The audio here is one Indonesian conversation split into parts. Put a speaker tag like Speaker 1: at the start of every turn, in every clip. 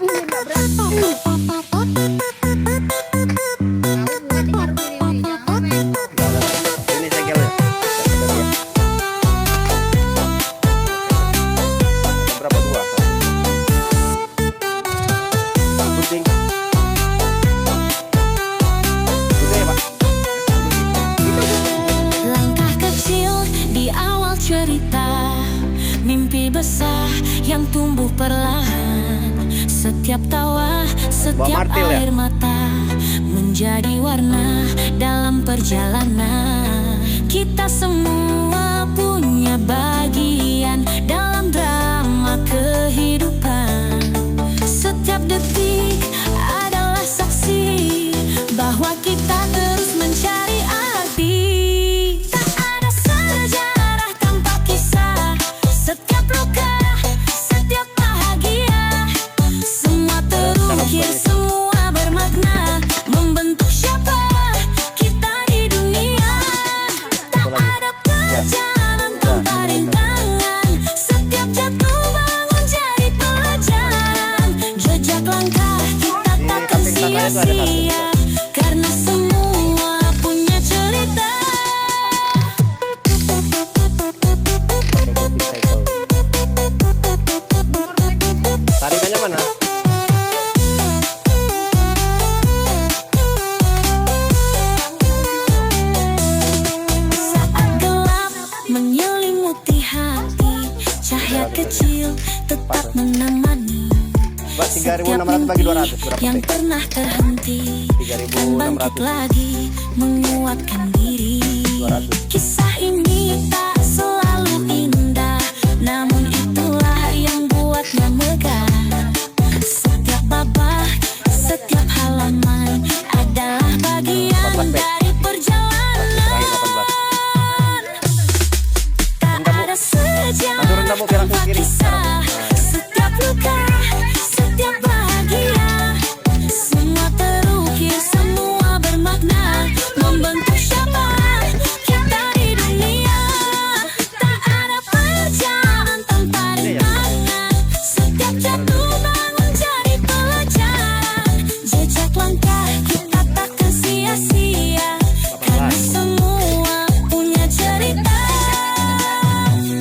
Speaker 1: Ini segel. Berapa dua? Pusing. Udah ya, Pak.
Speaker 2: Langkah kecil di awal cerita, mimpi besar yang tumbuh perlahan. Setiap tawa, setiap
Speaker 1: martil ya?
Speaker 2: air mata menjadi warna dalam perjalanan. Kita semua punya bagian dalam drama kehidupan. Setiap detik adalah saksi bahwa kita terus mencari arti. Tak ada sejarah tanpa kisah. Setiap luka, setiap bahagia, semua terukir, semua bermakna, membentuk siapa kita di dunia. Tak ada perjalanan tanpa rintangan. Setiap jatuh bangun jadi pelajaran. Jejak langkah kita takkan sia-sia, karena semua punya cerita.
Speaker 1: Tarikannya mana?
Speaker 2: Saat gelap menyelimuti hati, cahaya kecil tetap menemani.
Speaker 1: Mbak, 3.600 bagi 200 berapa?
Speaker 2: Yang pernah terhenti kan bangkit lagi, menguatkan diri.
Speaker 1: 200.
Speaker 2: Kisah ini tak selalu indah, namun itulah yang buatnya megah. Setiap babak, setiap halaman adalah bagian
Speaker 1: 18 back.
Speaker 2: dari perjalanan. Tak ada sejarah
Speaker 1: Aturan kamu biar aku
Speaker 2: tanpa
Speaker 1: kiri.
Speaker 2: kisah. Setiap luka, setiap bahagia, semua terukir, semua bermakna, membentuk siapa kita di dunia. Tak ada perjalanan tanpa rintangan. Setiap jatuh bangun jadi pelajaran. Jejak langkah kita takkan sia-sia, karena semua punya cerita.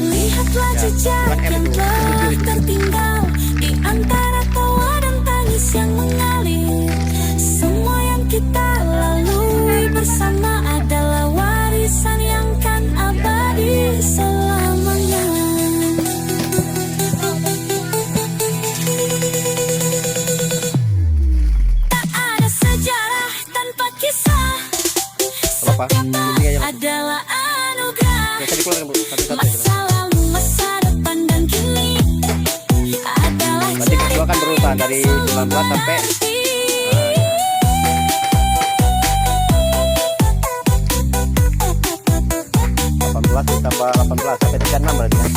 Speaker 2: Lihatlah jejak yang telah tertinggal di antara tawa dan tangis yang mengalir. Semua yang kita lalui bersama adalah warisan yang kan abadi selamanya. Tak ada sejarah tanpa kisah.
Speaker 1: Apa?
Speaker 2: Setiap
Speaker 1: Ini
Speaker 2: tahun
Speaker 1: aja, Pak.
Speaker 2: adalah anugerah.
Speaker 1: Biasa dikeluarkan, Bu. Satu-satu aja,
Speaker 2: Masa lalu, masa depan dan kini adalah
Speaker 1: Berarti kedua kan berurutan dari 19 sampai
Speaker 2: nanti.
Speaker 1: 18 ditambah 18 sampai 36 berarti kan?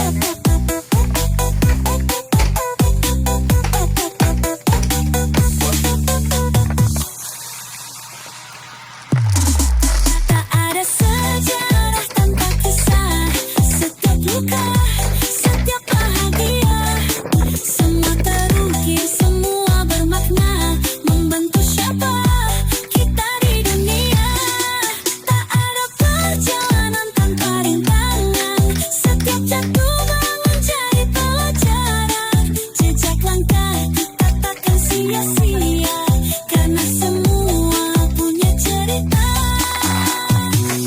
Speaker 2: Tak ada sejarah tanpa kisah. Setiap luka, setiap bahagia, semua terukir, semua bermakna, membentuk siapa kita di dunia. Tak ada perjalanan tanpa rintangan. Setiap jatuh bangun jadi pelajaran. Jejak langkah kita takkan sia-sia, karena semua punya cerita.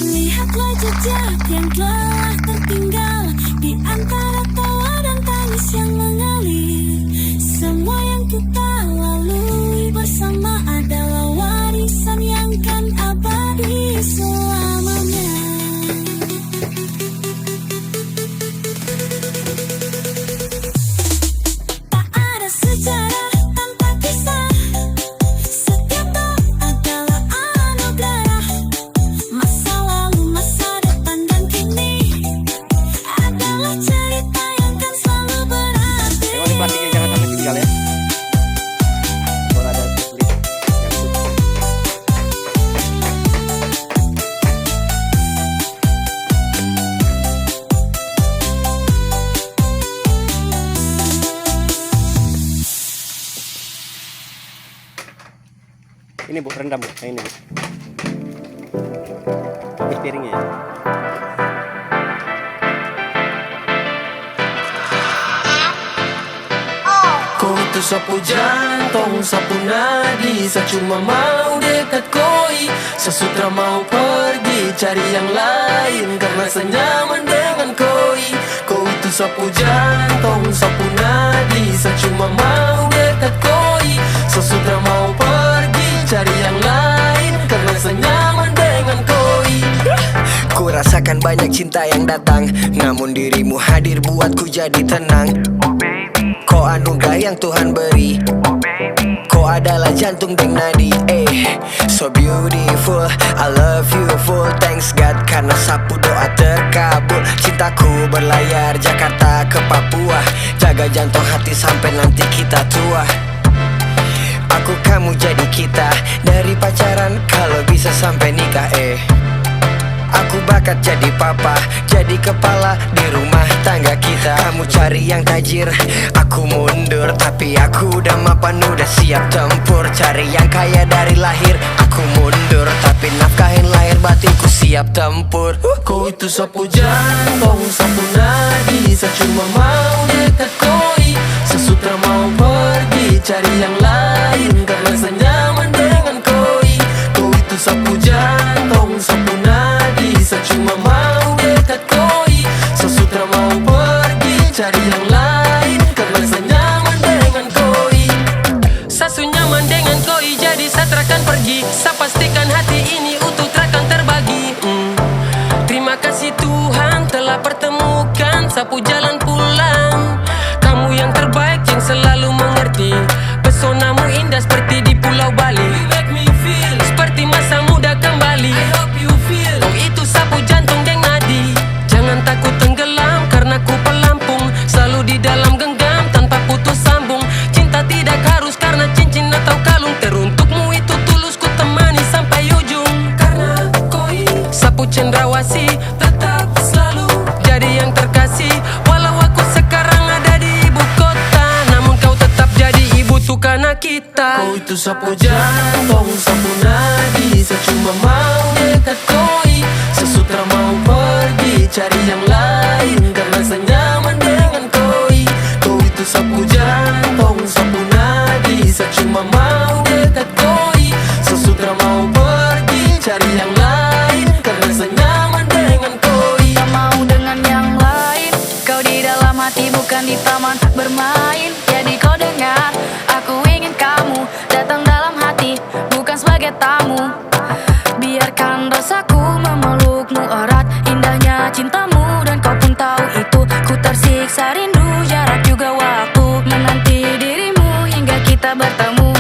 Speaker 2: Lihatlah jejak yang telah tertinggal di antara tawa dan tangis yang mengalir. Semua yang kita lalui bersama adalah warisan yang kan abadi selamanya. Tak ada sejarah tanpa kisah. Setiap tahun adalah anugerah. Masa lalu, masa depan dan kini adalah cerita yang kan selalu berarti.
Speaker 1: Tengok di plastiknya jangan sampai tinggal ya. Ini bu, rendam bu, yang ini bu. Habis piringnya ya.
Speaker 3: Kau itu sapu jantung, sapu nadi. Saya cuma mau dekat koi. Sesutra mau pergi cari yang lain karena saya nyaman dengan koi. Kau itu sapu jantung, sapu nadi. Saya cuma mau dekat koi. Sesutra mau pergi cari yang lain karena saya nyaman dengan koi.
Speaker 4: Ku rasakan banyak cinta yang datang, namun dirimu hadir buatku jadi tenang. Kau anugerah yang Tuhan beri. Kau adalah jantung dan nadi. So beautiful, I love you full. Thanks God karena sapu doa terkabul. Cintaku berlayar Jakarta ke Papua. Jaga jantung hati sampai nanti kita tua. Aku kamu jadi kita. Dari pacaran kalau bisa sampai nikah. Aku bakat jadi papa, jadi kepala di rumah tangga kita. Kamu cari yang tajir, aku mundur. Tapi aku udah mapan, udah siap tempur. Cari yang kaya dari lahir, aku mundur. Tapi nafkahin lahir batinku siap tempur.
Speaker 3: Kau itu sapu jantung, sapu nadi. Saya cuma mau dekat koi. Sesutra mau pergi cari yang lain karena saya nyaman dengan koi. Kau itu sapu jantung, sapu nadi. Saya cuma mau dekat koi. Sesutra mau pergi cari yang lain karena saya nyaman dengan koi. Saya nyaman dengan koi, jadi saya terakan pergi. Saya pastikan hati ini utuh terakan terbagi. Terima kasih Tuhan telah pertemukan. Sapu jalan pulang. Kamu yang terbaik yang selalu mengerti. Pesonamu indah seperti di Pulau Bali. You make me feel seperti masa muda kembali. I hope you feel. Kau itu sapu jantung dan nadi. Jangan takut tenggelam karena ku pelampung. Selalu di dalam genggam tanpa putus sambung. Cinta tidak harus karena cincin atau kalung. Teruntukmu itu tulus ku temani sampai ujung. Karena koi sapu cendrawasih tetap selalu jadi yang terkasih. Walau aku sekarang ada di ibu kota, namun kau tetap jadi ibu untuk anak kita. Kau itu sapu jantung, sapu nadi. Saya cuma mau dekat koi. Sesutra mau pergi cari yang lain karena saya nyaman dengan koi. Kau itu sapu jantung, sapu nadi. Saya cuma mau dekat koi. Sesutra mau pergi cari yang lain karena saya nyaman dengan koi.
Speaker 5: Tak mau dengan yang lain. Kau di dalam hati bukan di taman bermain. Jadi kau dengar, aku ingin kamu datang dalam hati, bukan sebagai tamu. Biarkan rasaku memelukmu erat. Indahnya cintamu dan kau pun tahu itu. Ku tersiksa rindu, jarak juga waktu. Menanti dirimu hingga kita bertemu.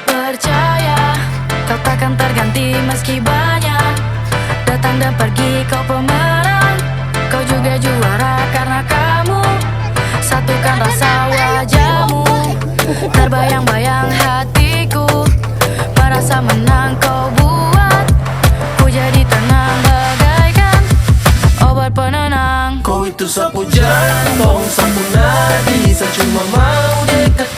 Speaker 5: Percaya kau takkan terganti meski banyak datang dan pergi. Kau pemenang, kau juga juara karena kamu satukan rasa wajahmu. Terbayang-bayang hatiku, merasa menang kau buat ku jadi tenang bagaikan obat penenang.
Speaker 3: Kau itu sapu jantung, sapu nadi. Saya cuma mau dekat